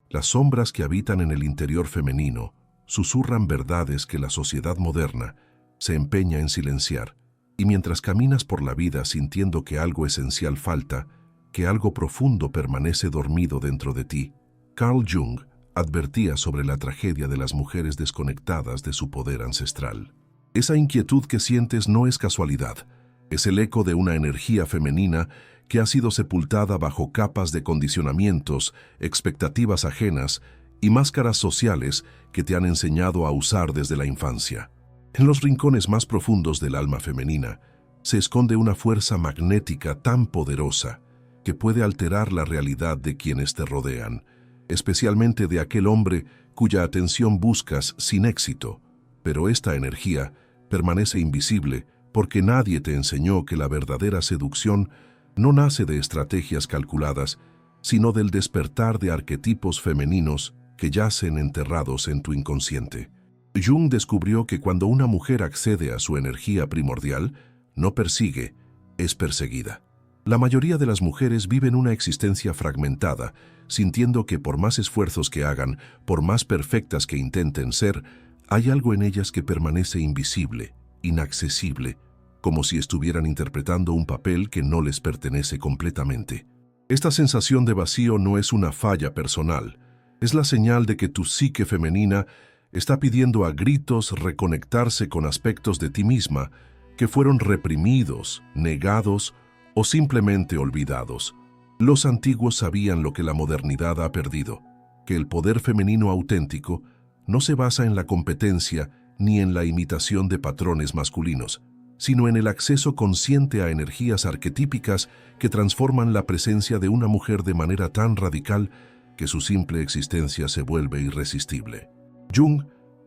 Las sombras que habitan en el interior femenino susurran verdades que la sociedad moderna se empeña en silenciar, y mientras caminas por la vida sintiendo que algo esencial falta, que algo profundo permanece dormido dentro de ti, Carl Jung advertía sobre la tragedia de las mujeres desconectadas de su poder ancestral. Esa inquietud que sientes no es casualidad, es el eco de una energía femenina que ha sido sepultada bajo capas de condicionamientos, expectativas ajenas y máscaras sociales que te han enseñado a usar desde la infancia. En los rincones más profundos del alma femenina se esconde una fuerza magnética tan poderosa que puede alterar la realidad de quienes te rodean, especialmente de aquel hombre cuya atención buscas sin éxito. Pero esta energía permanece invisible porque nadie te enseñó que la verdadera seducción no nace de estrategias calculadas, sino del despertar de arquetipos femeninos que yacen enterrados en tu inconsciente. Jung descubrió que cuando una mujer accede a su energía primordial, no persigue, es perseguida. La mayoría de las mujeres viven una existencia fragmentada, sintiendo que por más esfuerzos que hagan, por más perfectas que intenten ser, hay algo en ellas que permanece invisible, inaccesible, como si estuvieran interpretando un papel que no les pertenece completamente. Esta sensación de vacío no es una falla personal, es la señal de que tu psique femenina está pidiendo a gritos reconectarse con aspectos de ti misma que fueron reprimidos, negados o simplemente olvidados. Los antiguos sabían lo que la modernidad ha perdido, que el poder femenino auténtico no se basa en la competencia ni en la imitación de patrones masculinos, sino en el acceso consciente a energías arquetípicas que transforman la presencia de una mujer de manera tan radical que su simple existencia se vuelve irresistible. Jung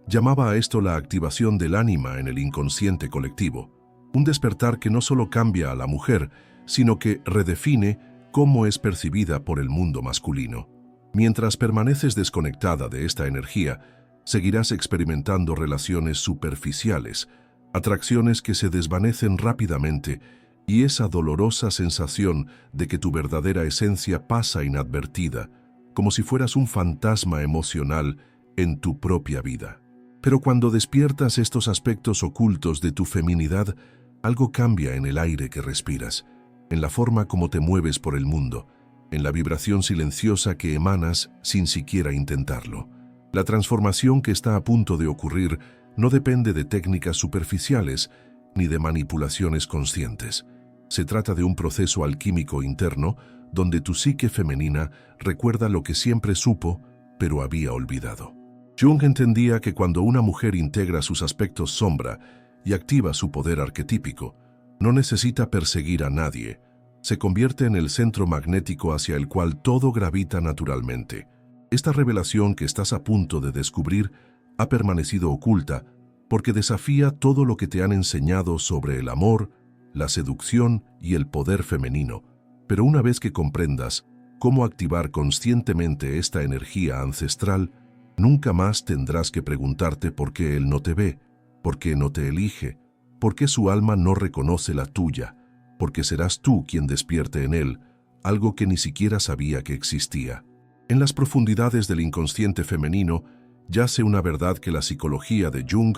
llamaba a esto la activación del ánima en el inconsciente colectivo, un despertar que no solo cambia a la mujer, sino que redefine cómo es percibida por el mundo masculino. Mientras permaneces desconectada de esta energía, seguirás experimentando relaciones superficiales, atracciones que se desvanecen rápidamente y esa dolorosa sensación de que tu verdadera esencia pasa inadvertida, como si fueras un fantasma emocional en tu propia vida. Pero cuando despiertas estos aspectos ocultos de tu feminidad, algo cambia en el aire que respiras, en la forma como te mueves por el mundo, en la vibración silenciosa que emanas sin siquiera intentarlo. La transformación que está a punto de ocurrir no depende de técnicas superficiales ni de manipulaciones conscientes. Se trata de un proceso alquímico interno donde tu psique femenina recuerda lo que siempre supo, pero había olvidado. Jung entendía que cuando una mujer integra sus aspectos sombra y activa su poder arquetípico, no necesita perseguir a nadie, se convierte en el centro magnético hacia el cual todo gravita naturalmente. Esta revelación que estás a punto de descubrir ha permanecido oculta porque desafía todo lo que te han enseñado sobre el amor, la seducción y el poder femenino. Pero una vez que comprendas cómo activar conscientemente esta energía ancestral, nunca más tendrás que preguntarte por qué él no te ve, por qué no te elige, por qué su alma no reconoce la tuya, porque serás tú quien despierte en él algo que ni siquiera sabía que existía. En las profundidades del inconsciente femenino yace una verdad que la psicología de Jung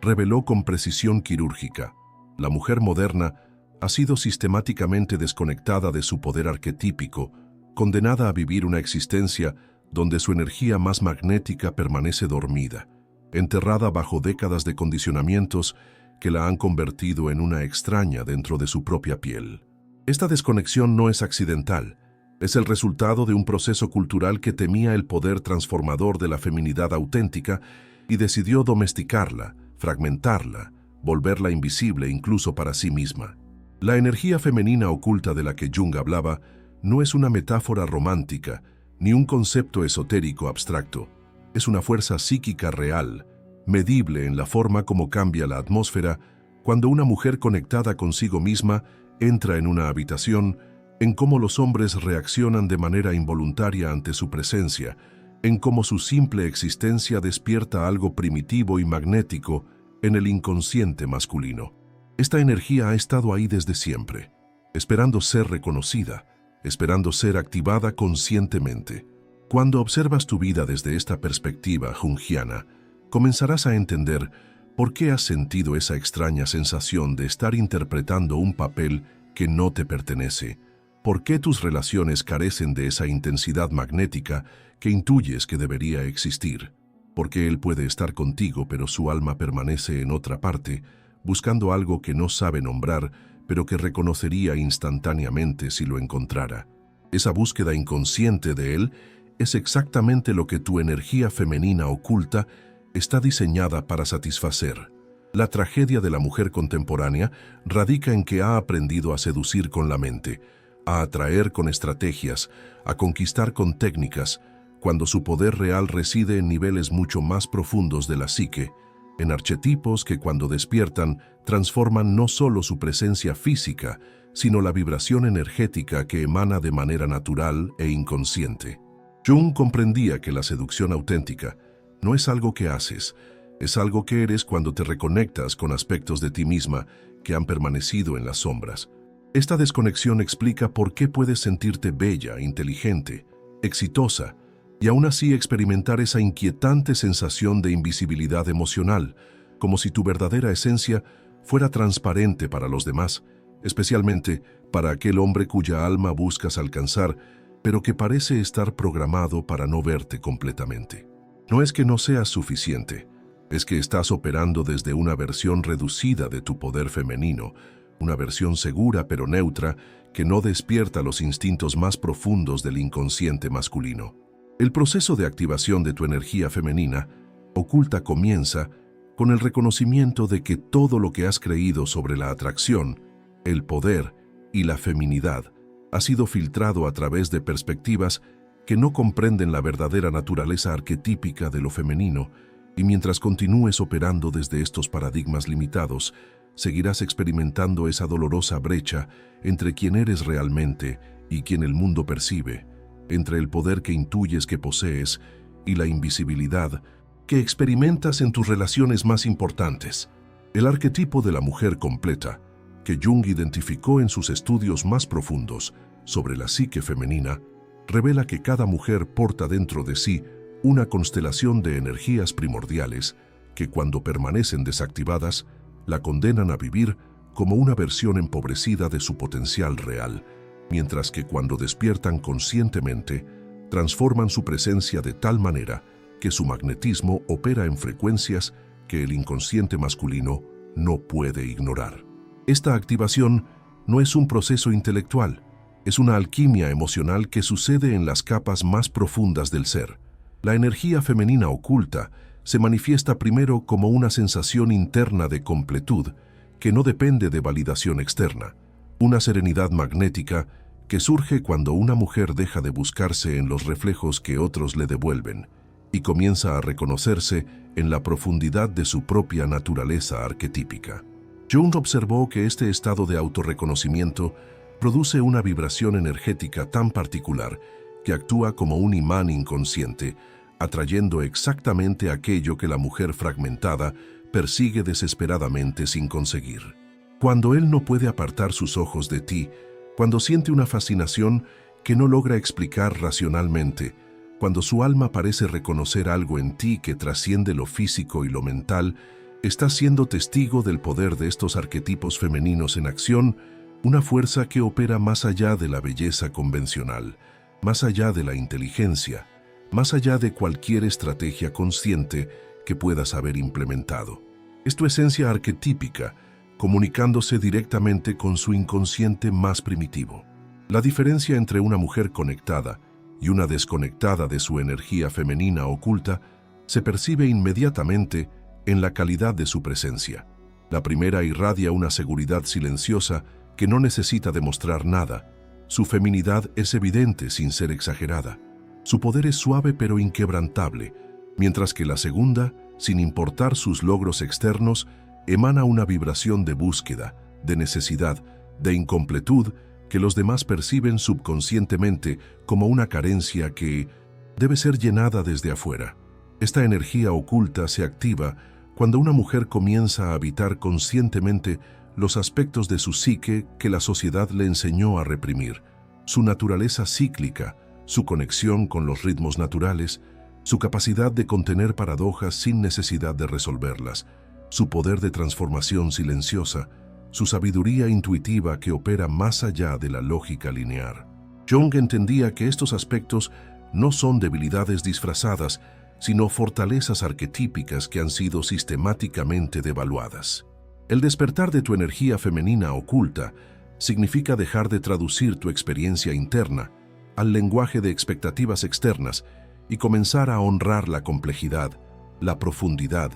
reveló con precisión quirúrgica. La mujer moderna ha sido sistemáticamente desconectada de su poder arquetípico, condenada a vivir una existencia donde su energía más magnética permanece dormida, enterrada bajo décadas de condicionamientos que la han convertido en una extraña dentro de su propia piel. Esta desconexión no es accidental, es el resultado de un proceso cultural que temía el poder transformador de la feminidad auténtica y decidió domesticarla, fragmentarla, volverla invisible incluso para sí misma. La energía femenina oculta de la que Jung hablaba no es una metáfora romántica, ni un concepto esotérico abstracto. Es una fuerza psíquica real, medible en la forma como cambia la atmósfera cuando una mujer conectada consigo misma entra en una habitación, en cómo los hombres reaccionan de manera involuntaria ante su presencia, en cómo su simple existencia despierta algo primitivo y magnético en el inconsciente masculino. Esta energía ha estado ahí desde siempre, esperando ser reconocida, esperando ser activada conscientemente. Cuando observas tu vida desde esta perspectiva junguiana, comenzarás a entender por qué has sentido esa extraña sensación de estar interpretando un papel que no te pertenece, por qué tus relaciones carecen de esa intensidad magnética que intuyes que debería existir, por qué él puede estar contigo pero su alma permanece en otra parte, buscando algo que no sabe nombrar, pero que reconocería instantáneamente si lo encontrara. Esa búsqueda inconsciente de él es exactamente lo que tu energía femenina oculta está diseñada para satisfacer. La tragedia de la mujer contemporánea radica en que ha aprendido a seducir con la mente, a atraer con estrategias, a conquistar con técnicas, cuando su poder real reside en niveles mucho más profundos de la psique, en arquetipos que cuando despiertan transforman no solo su presencia física, sino la vibración energética que emana de manera natural e inconsciente. Jung comprendía que la seducción auténtica no es algo que haces, es algo que eres cuando te reconectas con aspectos de ti misma que han permanecido en las sombras. Esta desconexión explica por qué puedes sentirte bella, inteligente, exitosa, y aún así experimentar esa inquietante sensación de invisibilidad emocional, como si tu verdadera esencia fuera transparente para los demás, especialmente para aquel hombre cuya alma buscas alcanzar, pero que parece estar programado para no verte completamente. No es que no seas suficiente, es que estás operando desde una versión reducida de tu poder femenino, una versión segura pero neutra que no despierta los instintos más profundos del inconsciente masculino. El proceso de activación de tu energía femenina oculta comienza con el reconocimiento de que todo lo que has creído sobre la atracción, el poder y la feminidad ha sido filtrado a través de perspectivas que no comprenden la verdadera naturaleza arquetípica de lo femenino, y mientras continúes operando desde estos paradigmas limitados, seguirás experimentando esa dolorosa brecha entre quien eres realmente y quien el mundo percibe, entre el poder que intuyes que posees y la invisibilidad que experimentas en tus relaciones más importantes. El arquetipo de la mujer completa, que Jung identificó en sus estudios más profundos sobre la psique femenina, revela que cada mujer porta dentro de sí una constelación de energías primordiales que cuando permanecen desactivadas, la condenan a vivir como una versión empobrecida de su potencial real, mientras que cuando despiertan conscientemente, transforman su presencia de tal manera que su magnetismo opera en frecuencias que el inconsciente masculino no puede ignorar. Esta activación no es un proceso intelectual, es una alquimia emocional que sucede en las capas más profundas del ser. La energía femenina oculta se manifiesta primero como una sensación interna de completud que no depende de validación externa, una serenidad magnética que surge cuando una mujer deja de buscarse en los reflejos que otros le devuelven y comienza a reconocerse en la profundidad de su propia naturaleza arquetípica. Jung observó que este estado de autorreconocimiento produce una vibración energética tan particular que actúa como un imán inconsciente, atrayendo exactamente aquello que la mujer fragmentada persigue desesperadamente sin conseguir. Cuando él no puede apartar sus ojos de ti, cuando siente una fascinación que no logra explicar racionalmente, cuando su alma parece reconocer algo en ti que trasciende lo físico y lo mental, estás siendo testigo del poder de estos arquetipos femeninos en acción, una fuerza que opera más allá de la belleza convencional, más allá de la inteligencia, más allá de cualquier estrategia consciente que puedas haber implementado. Es tu esencia arquetípica, comunicándose directamente con su inconsciente más primitivo. La diferencia entre una mujer conectada y una desconectada de su energía femenina oculta se percibe inmediatamente en la calidad de su presencia. La primera irradia una seguridad silenciosa que no necesita demostrar nada. Su feminidad es evidente sin ser exagerada. Su poder es suave pero inquebrantable, mientras que la segunda, sin importar sus logros externos, emana una vibración de búsqueda, de necesidad, de incompletud que los demás perciben subconscientemente como una carencia que debe ser llenada desde afuera. Esta energía oculta se activa cuando una mujer comienza a habitar conscientemente los aspectos de su psique que la sociedad le enseñó a reprimir, su naturaleza cíclica, su conexión con los ritmos naturales, su capacidad de contener paradojas sin necesidad de resolverlas, su poder de transformación silenciosa, su sabiduría intuitiva que opera más allá de la lógica lineal. Jung entendía que estos aspectos no son debilidades disfrazadas, sino fortalezas arquetípicas que han sido sistemáticamente devaluadas. El despertar de tu energía femenina oculta significa dejar de traducir tu experiencia interna al lenguaje de expectativas externas y comenzar a honrar la complejidad, la profundidad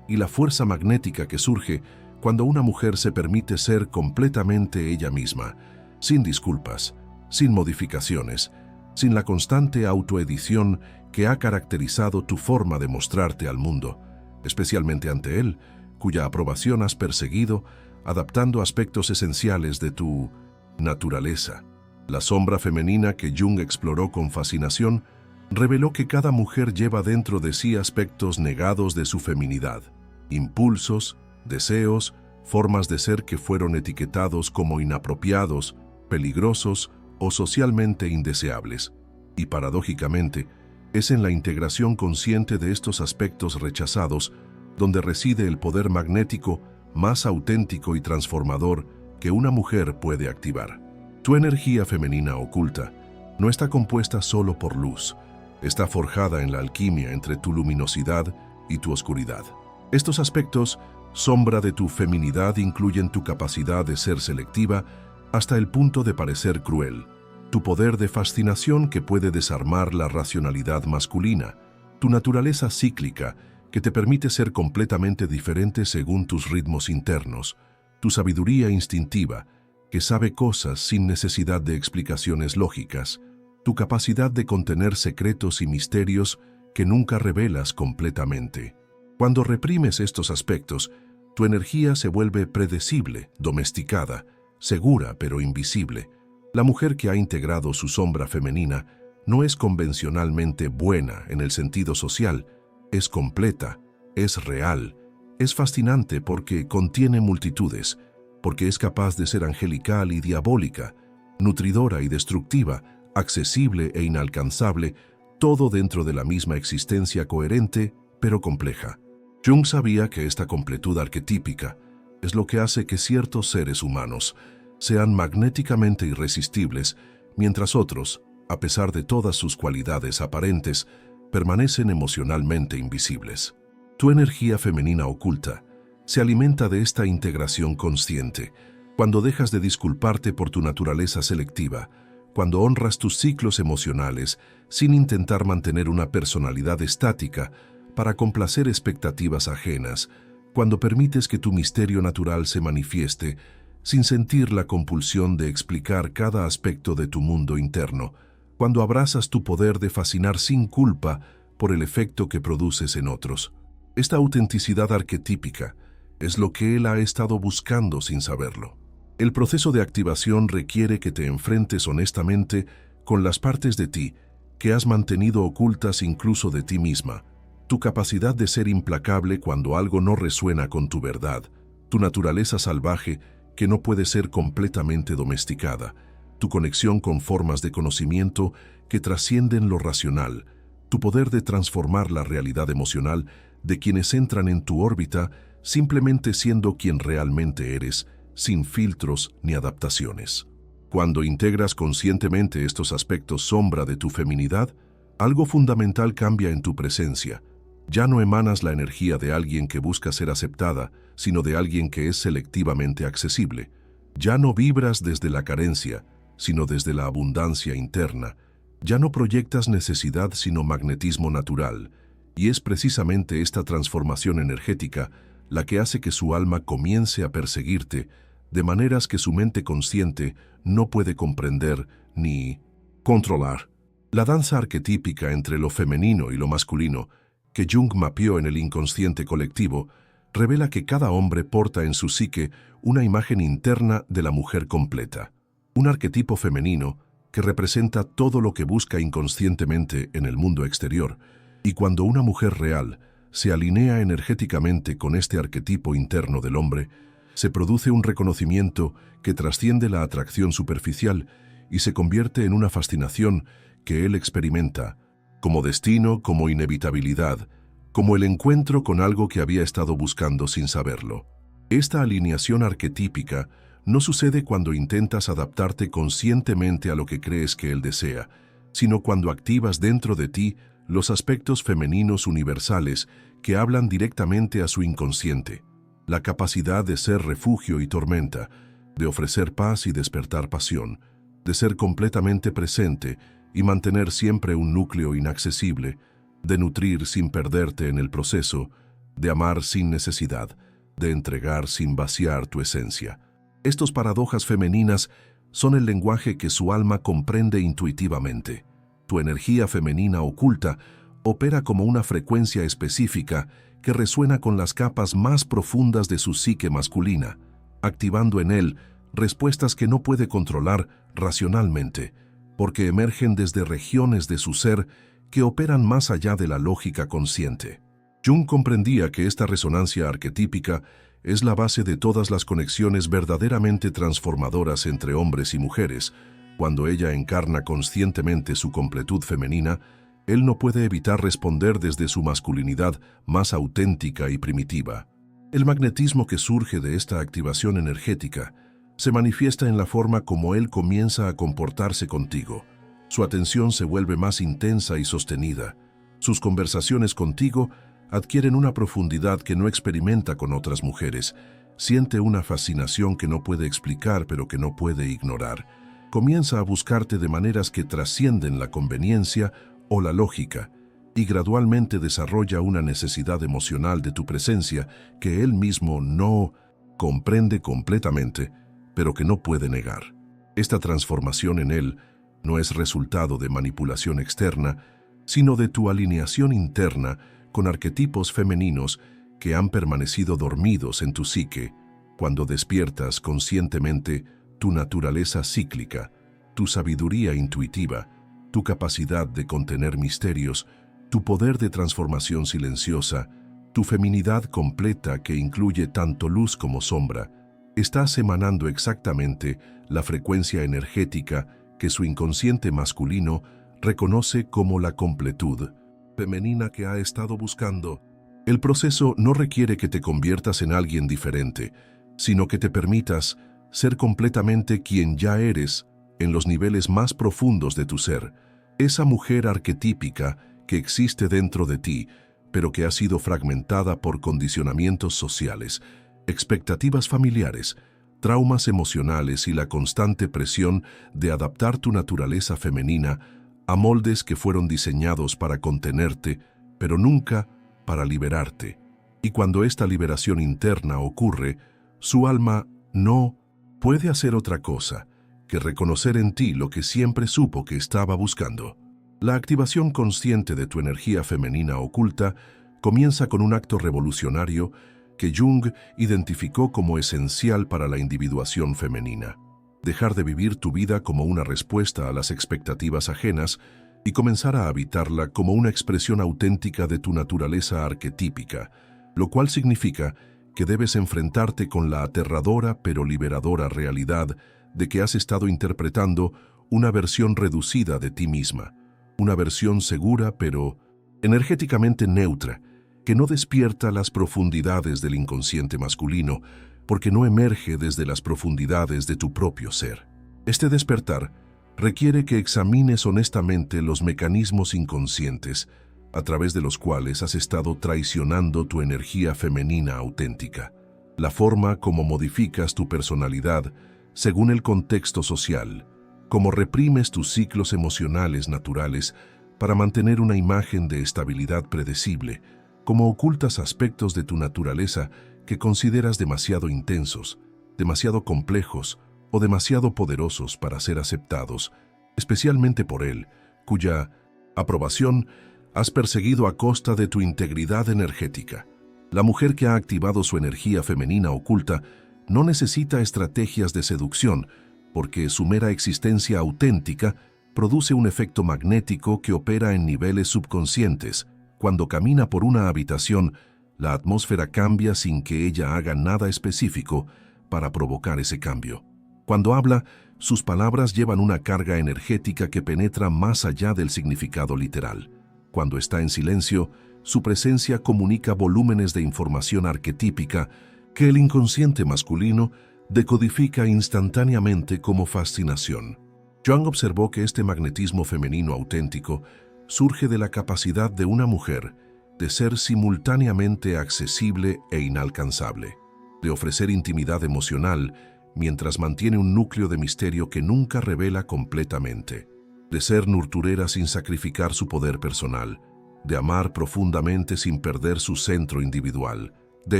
y la fuerza magnética que surge cuando una mujer se permite ser completamente ella misma, sin disculpas, sin modificaciones, sin la constante autoedición que ha caracterizado tu forma de mostrarte al mundo, especialmente ante él, cuya aprobación has perseguido, adaptando aspectos esenciales de tu naturaleza. La sombra femenina que Jung exploró con fascinación reveló que cada mujer lleva dentro de sí aspectos negados de su feminidad, impulsos, deseos, formas de ser que fueron etiquetados como inapropiados, peligrosos o socialmente indeseables. Y paradójicamente, es en la integración consciente de estos aspectos rechazados donde reside el poder magnético más auténtico y transformador que una mujer puede activar. Tu energía femenina oculta no está compuesta solo por luz, está forjada en la alquimia entre tu luminosidad y tu oscuridad. Estos aspectos, sombra de tu feminidad, incluyen tu capacidad de ser selectiva hasta el punto de parecer cruel, tu poder de fascinación que puede desarmar la racionalidad masculina, tu naturaleza cíclica que te permite ser completamente diferente según tus ritmos internos, tu sabiduría instintiva que sabe cosas sin necesidad de explicaciones lógicas, tu capacidad de contener secretos y misterios que nunca revelas completamente. Cuando reprimes estos aspectos, tu energía se vuelve predecible, domesticada, segura pero invisible. La mujer que ha integrado su sombra femenina no es convencionalmente buena en el sentido social, es completa, es real, es fascinante porque contiene multitudes, porque es capaz de ser angelical y diabólica, nutridora y destructiva, accesible e inalcanzable, todo dentro de la misma existencia coherente pero compleja. Jung sabía que esta completud arquetípica es lo que hace que ciertos seres humanos sean magnéticamente irresistibles, mientras otros, a pesar de todas sus cualidades aparentes, permanecen emocionalmente invisibles. Tu energía femenina oculta se alimenta de esta integración consciente, cuando dejas de disculparte por tu naturaleza selectiva, cuando honras tus ciclos emocionales sin intentar mantener una personalidad estática para complacer expectativas ajenas, cuando permites que tu misterio natural se manifieste sin sentir la compulsión de explicar cada aspecto de tu mundo interno, cuando abrazas tu poder de fascinar sin culpa por el efecto que produces en otros. Esta autenticidad arquetípica es lo que él ha estado buscando sin saberlo. El proceso de activación requiere que te enfrentes honestamente con las partes de ti que has mantenido ocultas incluso de ti misma, tu capacidad de ser implacable cuando algo no resuena con tu verdad, tu naturaleza salvaje que no puede ser completamente domesticada, tu conexión con formas de conocimiento que trascienden lo racional, tu poder de transformar la realidad emocional de quienes entran en tu órbita simplemente siendo quien realmente eres, sin filtros ni adaptaciones. Cuando integras conscientemente estos aspectos sombra de tu feminidad, algo fundamental cambia en tu presencia. Ya no emanas la energía de alguien que busca ser aceptada, sino de alguien que es selectivamente accesible. Ya no vibras desde la carencia, sino desde la abundancia interna. Ya no proyectas necesidad, sino magnetismo natural. Y es precisamente esta transformación energética la que hace que su alma comience a perseguirte de maneras que su mente consciente no puede comprender ni controlar. La danza arquetípica entre lo femenino y lo masculino, que Jung mapeó en el inconsciente colectivo, revela que cada hombre porta en su psique una imagen interna de la mujer completa, un arquetipo femenino que representa todo lo que busca inconscientemente en el mundo exterior, y cuando una mujer real se alinea energéticamente con este arquetipo interno del hombre, se produce un reconocimiento que trasciende la atracción superficial y se convierte en una fascinación que él experimenta, como destino, como inevitabilidad, como el encuentro con algo que había estado buscando sin saberlo. Esta alineación arquetípica no sucede cuando intentas adaptarte conscientemente a lo que crees que él desea, sino cuando activas dentro de ti los aspectos femeninos universales que hablan directamente a su inconsciente, la capacidad de ser refugio y tormenta, de ofrecer paz y despertar pasión, de ser completamente presente y mantener siempre un núcleo inaccesible, de nutrir sin perderte en el proceso, de amar sin necesidad, de entregar sin vaciar tu esencia. Estas paradojas femeninas son el lenguaje que su alma comprende intuitivamente. Tu energía femenina oculta opera como una frecuencia específica que resuena con las capas más profundas de su psique masculina, activando en él respuestas que no puede controlar racionalmente, porque emergen desde regiones de su ser que operan más allá de la lógica consciente. Jung comprendía que esta resonancia arquetípica es la base de todas las conexiones verdaderamente transformadoras entre hombres y mujeres. Cuando ella encarna conscientemente su completud femenina, él no puede evitar responder desde su masculinidad más auténtica y primitiva. El magnetismo que surge de esta activación energética se manifiesta en la forma como él comienza a comportarse contigo. Su atención se vuelve más intensa y sostenida. Sus conversaciones contigo adquieren una profundidad que no experimenta con otras mujeres. Siente una fascinación que no puede explicar pero que no puede ignorar. Comienza a buscarte de maneras que trascienden la conveniencia o la lógica y gradualmente desarrolla una necesidad emocional de tu presencia que él mismo no comprende completamente, pero que no puede negar. Esta transformación en él no es resultado de manipulación externa, sino de tu alineación interna con arquetipos femeninos que han permanecido dormidos en tu psique. Cuando despiertas conscientemente tu naturaleza cíclica, tu sabiduría intuitiva, tu capacidad de contener misterios, tu poder de transformación silenciosa, tu feminidad completa que incluye tanto luz como sombra, estás emanando exactamente la frecuencia energética que su inconsciente masculino reconoce como la completud femenina que ha estado buscando. El proceso no requiere que te conviertas en alguien diferente, sino que te permitas ser completamente quien ya eres en los niveles más profundos de tu ser, esa mujer arquetípica que existe dentro de ti, pero que ha sido fragmentada por condicionamientos sociales, expectativas familiares, traumas emocionales y la constante presión de adaptar tu naturaleza femenina a moldes que fueron diseñados para contenerte, pero nunca para liberarte. Y cuando esta liberación interna ocurre, su alma no puede hacer otra cosa que reconocer en ti lo que siempre supo que estaba buscando. La activación consciente de tu energía femenina oculta comienza con un acto revolucionario que Jung identificó como esencial para la individuación femenina. Dejar de vivir tu vida como una respuesta a las expectativas ajenas y comenzar a habitarla como una expresión auténtica de tu naturaleza arquetípica, lo cual significa que debes enfrentarte con la aterradora pero liberadora realidad de que has estado interpretando una versión reducida de ti misma, una versión segura pero energéticamente neutra, que no despierta las profundidades del inconsciente masculino, porque no emerge desde las profundidades de tu propio ser. Este despertar requiere que examines honestamente los mecanismos inconscientes a través de los cuales has estado traicionando tu energía femenina auténtica, la forma como modificas tu personalidad según el contexto social, cómo reprimes tus ciclos emocionales naturales para mantener una imagen de estabilidad predecible, cómo ocultas aspectos de tu naturaleza que consideras demasiado intensos, demasiado complejos o demasiado poderosos para ser aceptados, especialmente por él, cuya aprobación has perseguido a costa de tu integridad energética. La mujer que ha activado su energía femenina oculta no necesita estrategias de seducción, porque su mera existencia auténtica produce un efecto magnético que opera en niveles subconscientes. Cuando camina por una habitación, la atmósfera cambia sin que ella haga nada específico para provocar ese cambio. Cuando habla, sus palabras llevan una carga energética que penetra más allá del significado literal. Cuando está en silencio, su presencia comunica volúmenes de información arquetípica que el inconsciente masculino decodifica instantáneamente como fascinación. Jung observó que este magnetismo femenino auténtico surge de la capacidad de una mujer de ser simultáneamente accesible e inalcanzable, de ofrecer intimidad emocional mientras mantiene un núcleo de misterio que nunca revela completamente, de ser nurturera sin sacrificar su poder personal, de amar profundamente sin perder su centro individual, de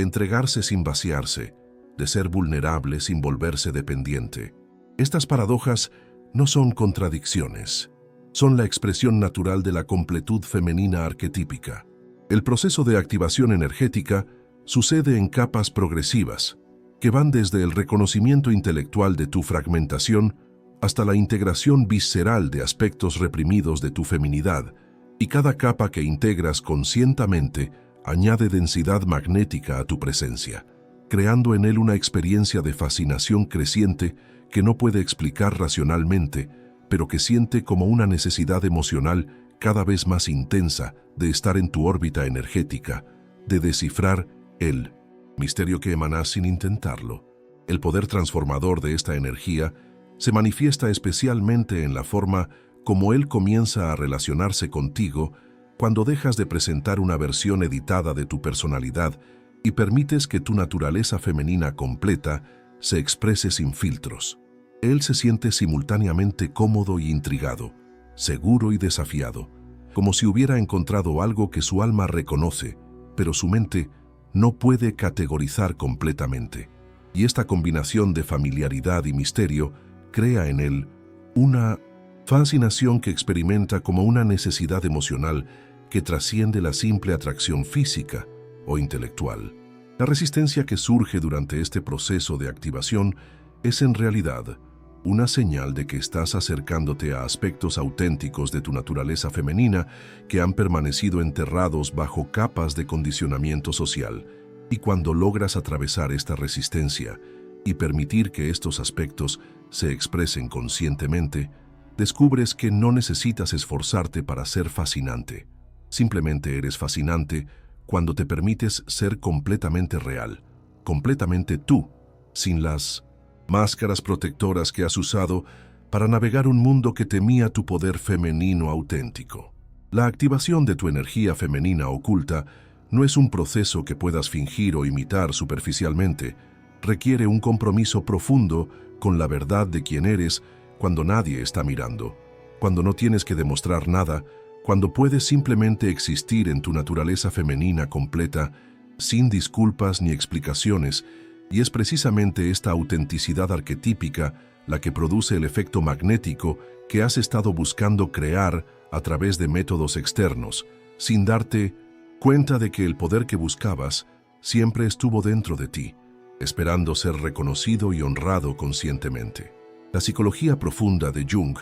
entregarse sin vaciarse, de ser vulnerable sin volverse dependiente. Estas paradojas no son contradicciones, son la expresión natural de la completud femenina arquetípica. El proceso de activación energética sucede en capas progresivas, que van desde el reconocimiento intelectual de tu fragmentación hasta la integración visceral de aspectos reprimidos de tu feminidad, y cada capa que integras conscientemente añade densidad magnética a tu presencia, creando en él una experiencia de fascinación creciente que no puede explicar racionalmente, pero que siente como una necesidad emocional cada vez más intensa de estar en tu órbita energética, de descifrar el misterio que emanas sin intentarlo. El poder transformador de esta energía se manifiesta especialmente en la forma como él comienza a relacionarse contigo cuando dejas de presentar una versión editada de tu personalidad y permites que tu naturaleza femenina completa se exprese sin filtros. Él se siente simultáneamente cómodo y intrigado, seguro y desafiado, como si hubiera encontrado algo que su alma reconoce, pero su mente no puede categorizar completamente. Y esta combinación de familiaridad y misterio crea en él una fascinación que experimenta como una necesidad emocional que trasciende la simple atracción física o intelectual. La resistencia que surge durante este proceso de activación es en realidad una señal de que estás acercándote a aspectos auténticos de tu naturaleza femenina que han permanecido enterrados bajo capas de condicionamiento social. Y cuando logras atravesar esta resistencia y permitir que estos aspectos se expresen conscientemente, descubres que no necesitas esforzarte para ser fascinante. Simplemente eres fascinante cuando te permites ser completamente real, completamente tú, sin las máscaras protectoras que has usado para navegar un mundo que temía tu poder femenino auténtico. La activación de tu energía femenina oculta no es un proceso que puedas fingir o imitar superficialmente. Requiere un compromiso profundo con la verdad de quién eres cuando nadie está mirando, cuando no tienes que demostrar nada, cuando puedes simplemente existir en tu naturaleza femenina completa, sin disculpas ni explicaciones. Y es precisamente esta autenticidad arquetípica la que produce el efecto magnético que has estado buscando crear a través de métodos externos, sin darte cuenta de que el poder que buscabas siempre estuvo dentro de ti, esperando ser reconocido y honrado conscientemente. La psicología profunda de Jung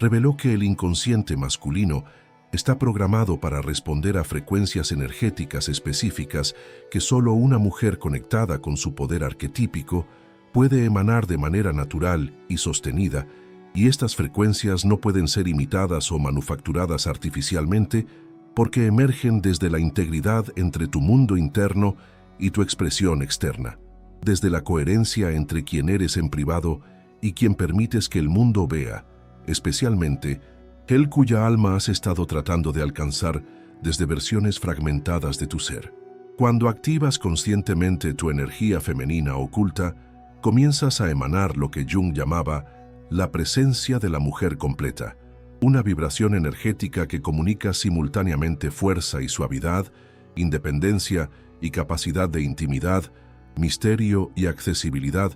reveló que el inconsciente masculino está programado para responder a frecuencias energéticas específicas que solo una mujer conectada con su poder arquetípico puede emanar de manera natural y sostenida, y estas frecuencias no pueden ser imitadas o manufacturadas artificialmente porque emergen desde la integridad entre tu mundo interno y tu expresión externa, desde la coherencia entre quien eres en privado y quien permites que el mundo vea, especialmente el cuya alma has estado tratando de alcanzar desde versiones fragmentadas de tu ser. Cuando activas conscientemente tu energía femenina oculta, comienzas a emanar lo que Jung llamaba la presencia de la mujer completa, una vibración energética que comunica simultáneamente fuerza y suavidad, independencia y capacidad de intimidad, misterio y accesibilidad,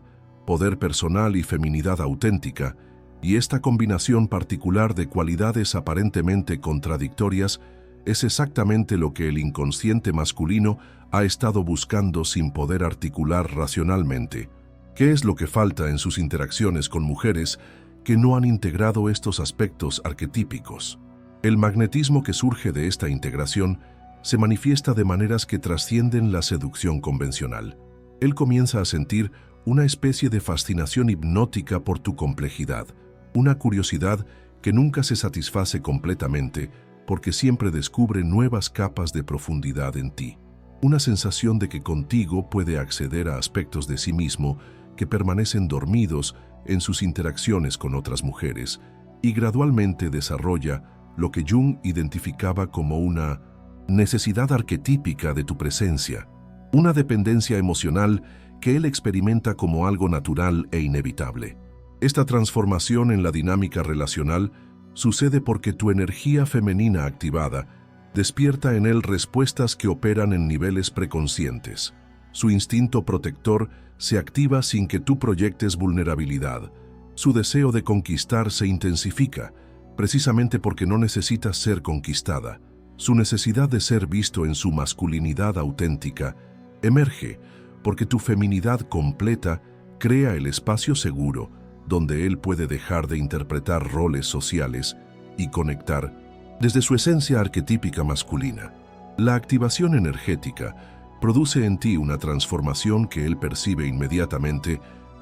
poder personal y feminidad auténtica. Y esta combinación particular de cualidades aparentemente contradictorias es exactamente lo que el inconsciente masculino ha estado buscando sin poder articular racionalmente. ¿Qué es lo que falta en sus interacciones con mujeres que no han integrado estos aspectos arquetípicos? El magnetismo que surge de esta integración se manifiesta de maneras que trascienden la seducción convencional. Él comienza a sentir una especie de fascinación hipnótica por tu complejidad, una curiosidad que nunca se satisface completamente porque siempre descubre nuevas capas de profundidad en ti. Una sensación de que contigo puede acceder a aspectos de sí mismo que permanecen dormidos en sus interacciones con otras mujeres y gradualmente desarrolla lo que Jung identificaba como una necesidad arquetípica de tu presencia, una dependencia emocional que él experimenta como algo natural e inevitable. Esta transformación en la dinámica relacional sucede porque tu energía femenina activada despierta en él respuestas que operan en niveles preconscientes. Su instinto protector se activa sin que tú proyectes vulnerabilidad. Su deseo de conquistar se intensifica, precisamente porque no necesitas ser conquistada. Su necesidad de ser visto en su masculinidad auténtica emerge porque tu feminidad completa crea el espacio seguro donde él puede dejar de interpretar roles sociales y conectar desde su esencia arquetípica masculina. La activación energética produce en ti una transformación que él percibe inmediatamente,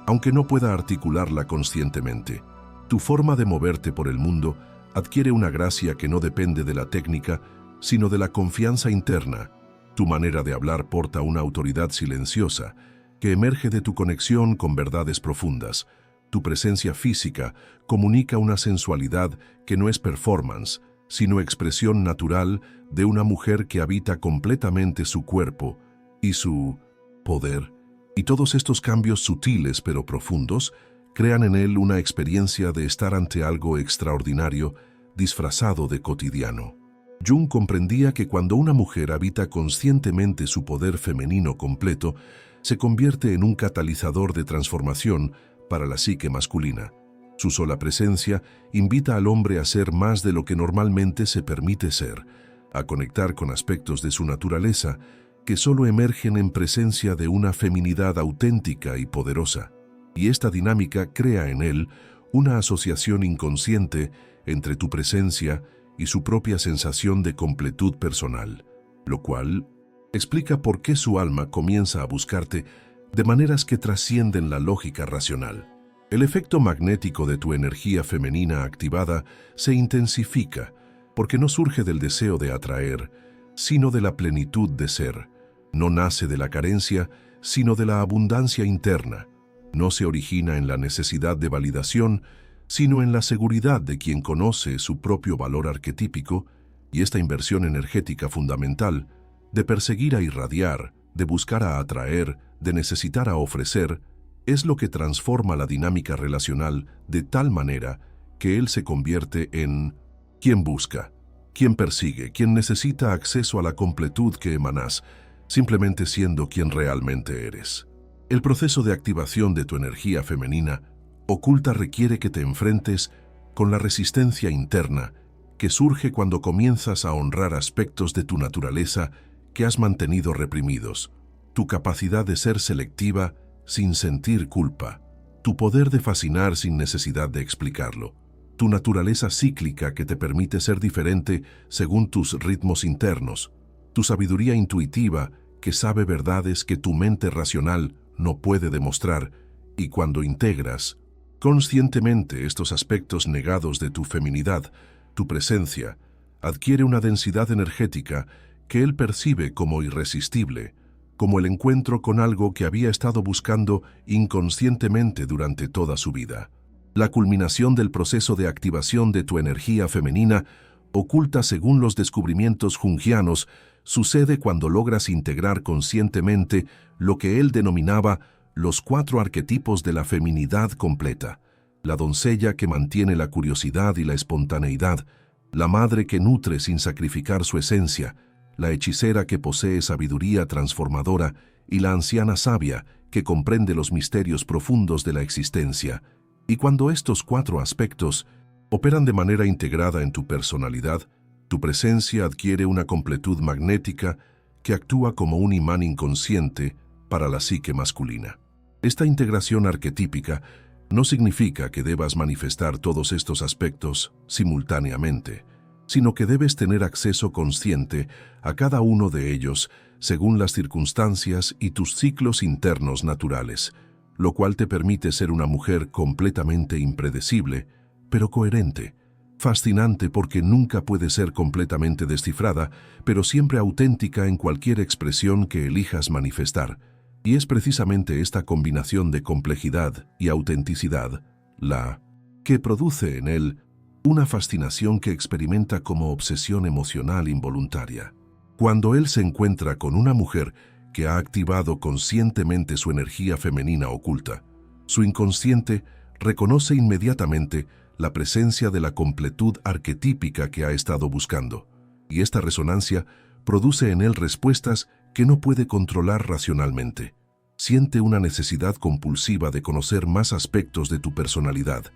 aunque no pueda articularla conscientemente. Tu forma de moverte por el mundo adquiere una gracia que no depende de la técnica, sino de la confianza interna. Tu manera de hablar porta una autoridad silenciosa que emerge de tu conexión con verdades profundas. Tu presencia física comunica una sensualidad que no es performance, sino expresión natural de una mujer que habita completamente su cuerpo y su poder. Y todos estos cambios sutiles pero profundos crean en él una experiencia de estar ante algo extraordinario, disfrazado de cotidiano. Jung comprendía que cuando una mujer habita conscientemente su poder femenino completo, se convierte en un catalizador de transformación para la psique masculina. Su sola presencia invita al hombre a ser más de lo que normalmente se permite ser, a conectar con aspectos de su naturaleza que solo emergen en presencia de una feminidad auténtica y poderosa. Y esta dinámica crea en él una asociación inconsciente entre tu presencia y su propia sensación de completud personal, lo cual explica por qué su alma comienza a buscarte de maneras que trascienden la lógica racional. El efecto magnético de tu energía femenina activada se intensifica porque no surge del deseo de atraer, sino de la plenitud de ser. No nace de la carencia, sino de la abundancia interna. No se origina en la necesidad de validación, sino en la seguridad de quien conoce su propio valor arquetípico, y esta inversión energética fundamental, de perseguir a irradiar, de buscar a atraer, de necesitar a ofrecer, es lo que transforma la dinámica relacional de tal manera que él se convierte en quien busca, quien persigue, quien necesita acceso a la completud que emanas, simplemente siendo quien realmente eres. El proceso de activación de tu energía femenina oculta requiere que te enfrentes con la resistencia interna que surge cuando comienzas a honrar aspectos de tu naturaleza que has mantenido reprimidos, tu capacidad de ser selectiva sin sentir culpa, tu poder de fascinar sin necesidad de explicarlo, tu naturaleza cíclica que te permite ser diferente según tus ritmos internos, tu sabiduría intuitiva que sabe verdades que tu mente racional no puede demostrar, y cuando integras conscientemente estos aspectos negados de tu feminidad, tu presencia adquiere una densidad energética que él percibe como irresistible, como el encuentro con algo que había estado buscando inconscientemente durante toda su vida. La culminación del proceso de activación de tu energía femenina, oculta según los descubrimientos jungianos, sucede cuando logras integrar conscientemente lo que él denominaba los 4 arquetipos de la feminidad completa: la doncella que mantiene la curiosidad y la espontaneidad, la madre que nutre sin sacrificar su esencia, la hechicera que posee sabiduría transformadora y la anciana sabia que comprende los misterios profundos de la existencia. Y cuando estos 4 aspectos operan de manera integrada en tu personalidad, tu presencia adquiere una completud magnética que actúa como un imán inconsciente para la psique masculina. Esta integración arquetípica no significa que debas manifestar todos estos aspectos simultáneamente, sino que debes tener acceso consciente a cada uno de ellos según las circunstancias y tus ciclos internos naturales, lo cual te permite ser una mujer completamente impredecible, pero coherente. Fascinante porque nunca puede ser completamente descifrada, pero siempre auténtica en cualquier expresión que elijas manifestar. Y es precisamente esta combinación de complejidad y autenticidad la que produce en él una fascinación que experimenta como obsesión emocional involuntaria. Cuando él se encuentra con una mujer que ha activado conscientemente su energía femenina oculta, su inconsciente reconoce inmediatamente la presencia de la completud arquetípica que ha estado buscando, y esta resonancia produce en él respuestas que no puede controlar racionalmente. Siente una necesidad compulsiva de conocer más aspectos de tu personalidad.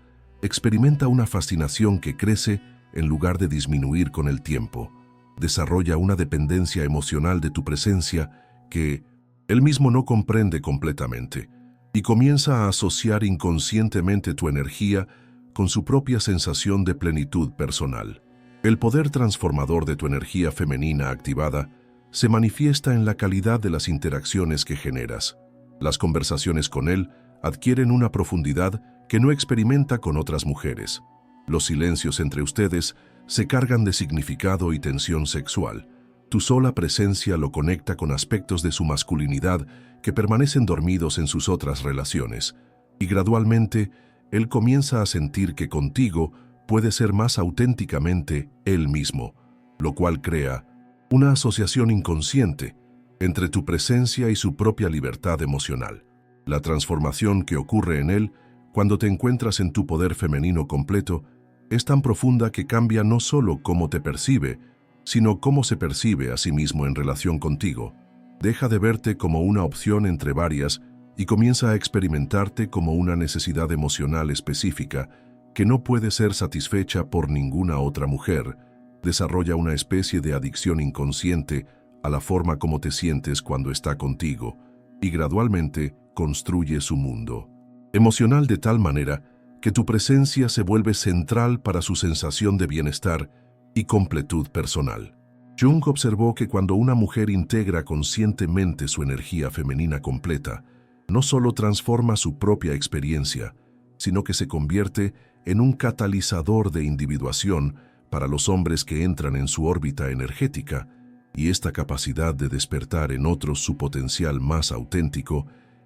Experimenta una fascinación que crece en lugar de disminuir con el tiempo. Desarrolla una dependencia emocional de tu presencia que él mismo no comprende completamente, y comienza a asociar inconscientemente tu energía con su propia sensación de plenitud personal. El poder transformador de tu energía femenina activada se manifiesta en la calidad de las interacciones que generas. Las conversaciones con él adquieren una profundidad que no experimenta con otras mujeres. Los silencios entre ustedes se cargan de significado y tensión sexual. Tu sola presencia lo conecta con aspectos de su masculinidad que permanecen dormidos en sus otras relaciones, y gradualmente él comienza a sentir que contigo puede ser más auténticamente él mismo, lo cual crea una asociación inconsciente entre tu presencia y su propia libertad emocional. La transformación que ocurre en él cuando te encuentras en tu poder femenino completo es tan profunda que cambia no solo cómo te percibe, sino cómo se percibe a sí mismo en relación contigo. Deja de verte como una opción entre varias y comienza a experimentarte como una necesidad emocional específica que no puede ser satisfecha por ninguna otra mujer. Desarrolla una especie de adicción inconsciente a la forma como te sientes cuando está contigo y gradualmente construye su mundo emocional de tal manera que tu presencia se vuelve central para su sensación de bienestar y completud personal. Jung observó que cuando una mujer integra conscientemente su energía femenina completa, no solo transforma su propia experiencia, sino que se convierte en un catalizador de individuación para los hombres que entran en su órbita energética, y esta capacidad de despertar en otros su potencial más auténtico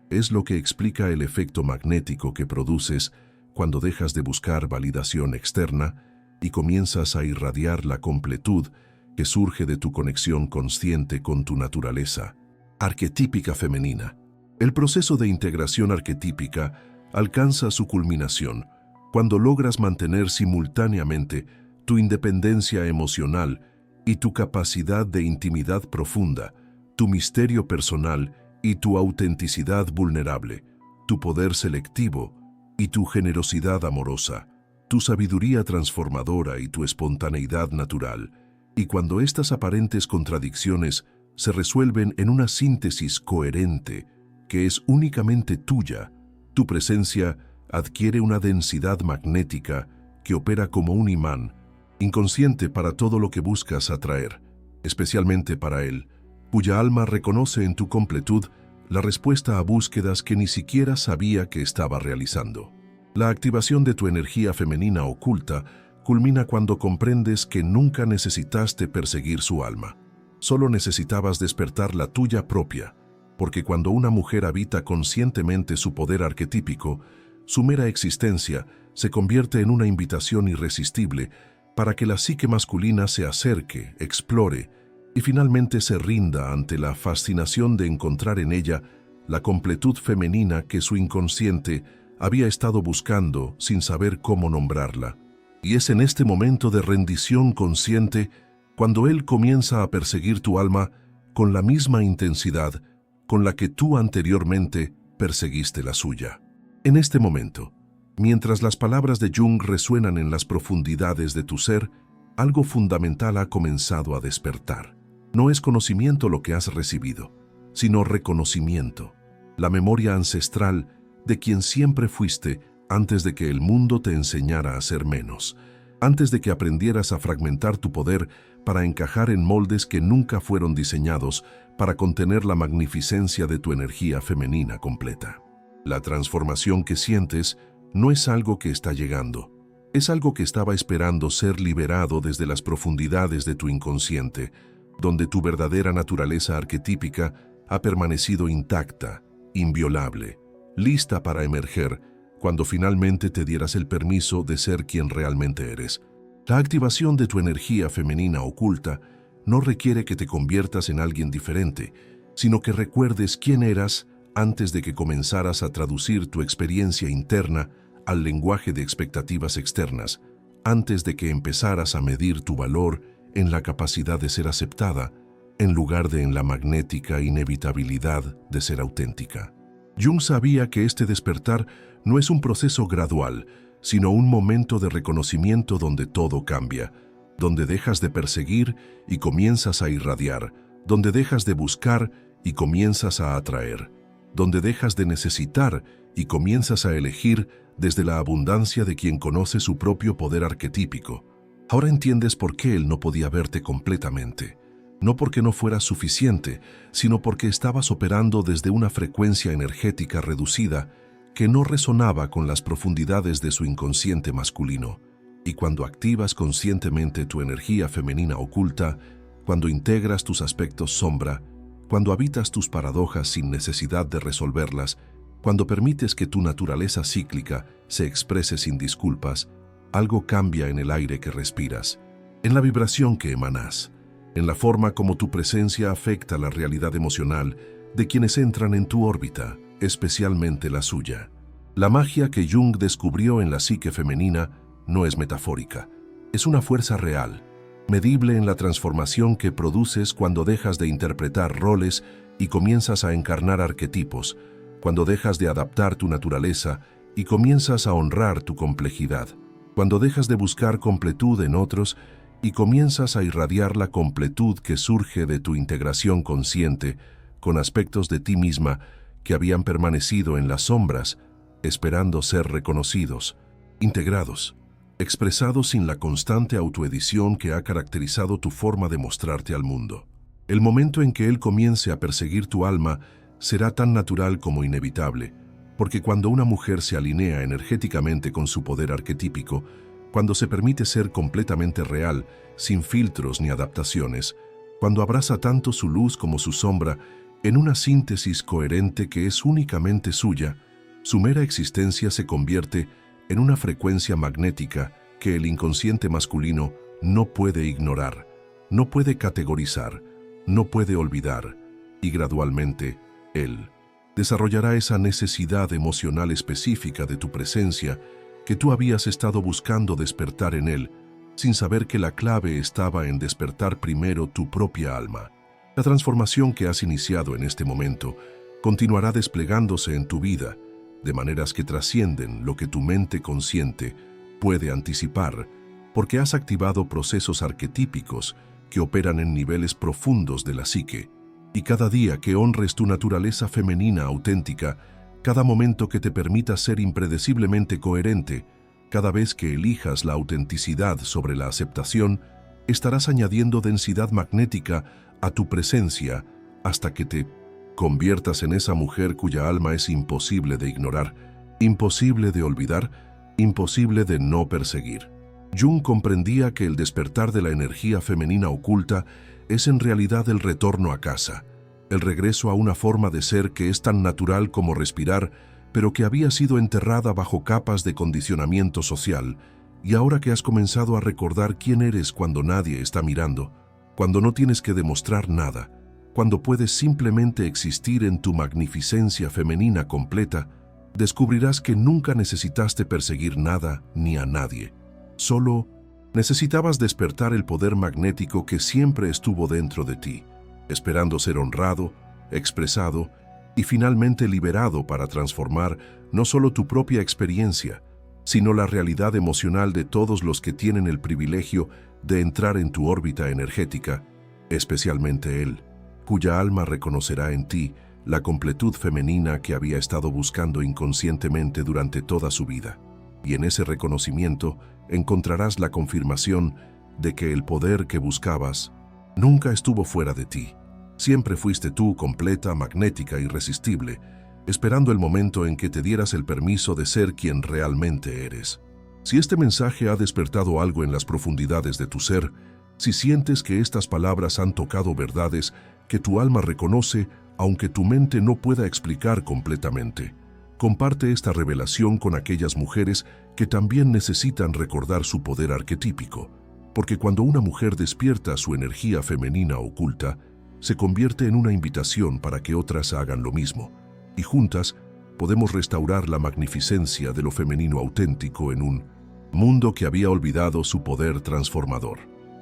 es lo que explica el efecto magnético que produces cuando dejas de buscar validación externa y comienzas a irradiar la completud que surge de tu conexión consciente con tu naturaleza arquetípica femenina. El proceso de integración arquetípica alcanza su culminación cuando logras mantener simultáneamente tu independencia emocional y tu capacidad de intimidad profunda, tu misterio personal y tu autenticidad vulnerable, tu poder selectivo y tu generosidad amorosa, tu sabiduría transformadora y tu espontaneidad natural. Y cuando estas aparentes contradicciones se resuelven en una síntesis coherente que es únicamente tuya, tu presencia adquiere una densidad magnética que opera como un imán, inconsciente para todo lo que buscas atraer, especialmente para él, cuya alma reconoce en tu completud la respuesta a búsquedas que ni siquiera sabía que estaba realizando. La activación de tu energía femenina oculta culmina cuando comprendes que nunca necesitaste perseguir su alma. Solo necesitabas despertar la tuya propia, porque cuando una mujer habita conscientemente su poder arquetípico, su mera existencia se convierte en una invitación irresistible para que la psique masculina se acerque, explore y finalmente se rinda ante la fascinación de encontrar en ella la completud femenina que su inconsciente había estado buscando sin saber cómo nombrarla. Y es en este momento de rendición consciente cuando él comienza a perseguir tu alma con la misma intensidad con la que tú anteriormente perseguiste la suya. En este momento, mientras las palabras de Jung resuenan en las profundidades de tu ser, algo fundamental ha comenzado a despertar. No es conocimiento lo que has recibido, sino reconocimiento, la memoria ancestral de quien siempre fuiste antes de que el mundo te enseñara a ser menos, antes de que aprendieras a fragmentar tu poder para encajar en moldes que nunca fueron diseñados para contener la magnificencia de tu energía femenina completa. La transformación que sientes no es algo que está llegando, es algo que estaba esperando ser liberado desde las profundidades de tu inconsciente, donde tu verdadera naturaleza arquetípica ha permanecido intacta, inviolable, lista para emerger cuando finalmente te dieras el permiso de ser quien realmente eres. La activación de tu energía femenina oculta no requiere que te conviertas en alguien diferente, sino que recuerdes quién eras antes de que comenzaras a traducir tu experiencia interna al lenguaje de expectativas externas, antes de que empezaras a medir tu valor en la capacidad de ser aceptada, en lugar de en la magnética inevitabilidad de ser auténtica. Jung sabía que este despertar no es un proceso gradual, sino un momento de reconocimiento donde todo cambia, donde dejas de perseguir y comienzas a irradiar, donde dejas de buscar y comienzas a atraer, donde dejas de necesitar y comienzas a elegir desde la abundancia de quien conoce su propio poder arquetípico. Ahora entiendes por qué él no podía verte completamente. No porque no fueras suficiente, sino porque estabas operando desde una frecuencia energética reducida que no resonaba con las profundidades de su inconsciente masculino. Y cuando activas conscientemente tu energía femenina oculta, cuando integras tus aspectos sombra, cuando habitas tus paradojas sin necesidad de resolverlas, cuando permites que tu naturaleza cíclica se exprese sin disculpas, algo cambia en el aire que respiras, en la vibración que emanas, en la forma como tu presencia afecta la realidad emocional de quienes entran en tu órbita, especialmente la suya. La magia que Jung descubrió en la psique femenina no es metafórica, es una fuerza real, medible en la transformación que produces cuando dejas de interpretar roles y comienzas a encarnar arquetipos, cuando dejas de adaptar tu naturaleza y comienzas a honrar tu complejidad, cuando dejas de buscar completud en otros y comienzas a irradiar la completud que surge de tu integración consciente con aspectos de ti misma que habían permanecido en las sombras, esperando ser reconocidos, integrados, expresados sin la constante autoedición que ha caracterizado tu forma de mostrarte al mundo. El momento en que él comience a perseguir tu alma será tan natural como inevitable, porque cuando una mujer se alinea energéticamente con su poder arquetípico, cuando se permite ser completamente real, sin filtros ni adaptaciones, cuando abraza tanto su luz como su sombra en una síntesis coherente que es únicamente suya, su mera existencia se convierte en una frecuencia magnética que el inconsciente masculino no puede ignorar, no puede categorizar, no puede olvidar, y gradualmente, él desarrollará esa necesidad emocional específica de tu presencia que tú habías estado buscando despertar en él, sin saber que la clave estaba en despertar primero tu propia alma. La transformación que has iniciado en este momento continuará desplegándose en tu vida, de maneras que trascienden lo que tu mente consciente puede anticipar, porque has activado procesos arquetípicos que operan en niveles profundos de la psique. Y cada día que honres tu naturaleza femenina auténtica, cada momento que te permita ser impredeciblemente coherente, cada vez que elijas la autenticidad sobre la aceptación, estarás añadiendo densidad magnética a tu presencia hasta que te conviertas en esa mujer cuya alma es imposible de ignorar, imposible de olvidar, imposible de no perseguir. Jung comprendía que el despertar de la energía femenina oculta es en realidad el retorno a casa, el regreso a una forma de ser que es tan natural como respirar, pero que había sido enterrada bajo capas de condicionamiento social, y ahora que has comenzado a recordar quién eres cuando nadie está mirando, cuando no tienes que demostrar nada, cuando puedes simplemente existir en tu magnificencia femenina completa, descubrirás que nunca necesitaste perseguir nada ni a nadie. Solo necesitabas despertar el poder magnético que siempre estuvo dentro de ti, esperando ser honrado, expresado y finalmente liberado para transformar no solo tu propia experiencia, sino la realidad emocional de todos los que tienen el privilegio de entrar en tu órbita energética, especialmente él, cuya alma reconocerá en ti la completud femenina que había estado buscando inconscientemente durante toda su vida. Y en ese reconocimiento encontrarás la confirmación de que el poder que buscabas nunca estuvo fuera de ti. Siempre fuiste tú completa, magnética, irresistible, esperando el momento en que te dieras el permiso de ser quien realmente eres. Si este mensaje ha despertado algo en las profundidades de tu ser, si sientes que estas palabras han tocado verdades que tu alma reconoce, aunque tu mente no pueda explicar completamente, comparte esta revelación con aquellas mujeres que también necesitan recordar su poder arquetípico, porque cuando una mujer despierta su energía femenina oculta, se convierte en una invitación para que otras hagan lo mismo, y juntas podemos restaurar la magnificencia de lo femenino auténtico en un mundo que había olvidado su poder transformador.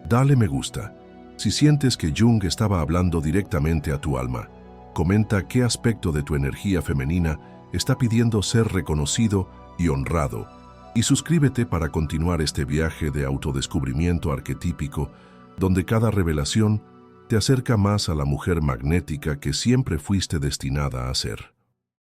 Dale me gusta si sientes que Jung estaba hablando directamente a tu alma. Comenta qué aspecto de tu energía femenina está pidiendo ser reconocido y honrado, y suscríbete para continuar este viaje de autodescubrimiento arquetípico, donde cada revelación te acerca más a la mujer magnética que siempre fuiste destinada a ser.